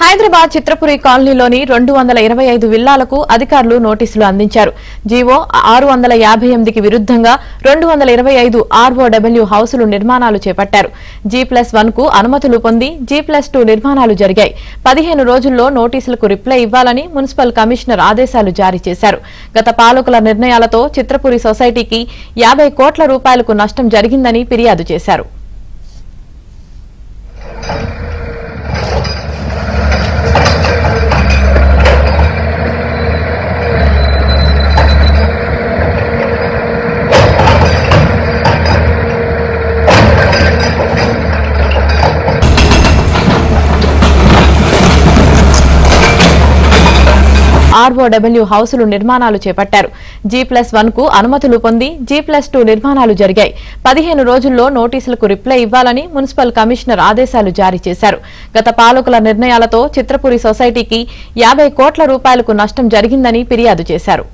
హైదరాబాద్ చిత్రపురి కాలనీలోని 225 విల్లాలకు అధికారులు నోటీసులు అందించారు. జీవో 658 కి విరుద్ధంగా 225 ఆర్ఓడబ్ల్యూ హౌసులు నిర్మాణాలు చేపట్టారు. G+1 కు అనుమతులు పొంది G+2 నిర్మాణాలు జరిగాయి. 15 రోజుల్లో నోటీసులకు రిప్లై ఇవ్వాలని మున్సిపల్ కమిషనర్ ఆదేశాలు జారీ చేశారు. గత పాలకుల నిర్ణయాలతో చిత్రపురి సొసైటీకి 50 కోట్ల రూపాయలకు నష్టం జరిగిందని ఫిర్యాదు చేశారు. ఆర్ఓడబ్ల్యూ హౌసులు నిర్మాణాలు చేపట్టారు. G+1 కు అనుమతులు పొంది G+2 నిర్మాణాలు జరిగాయి. 15 రోజుల్లో నోటీసులకు రిప్లై ఇవ్వాలని మున్సిపల్ కమిషనర్ ఆదేశాలు జారీ చేశారు. గత పాలకుల నిర్ణయాలతో చిత్రపురి సొసైటీకి 50 కోట్ల రూపాయలకు నష్టం జరిగిందని ఫిర్యాదు చేశారు.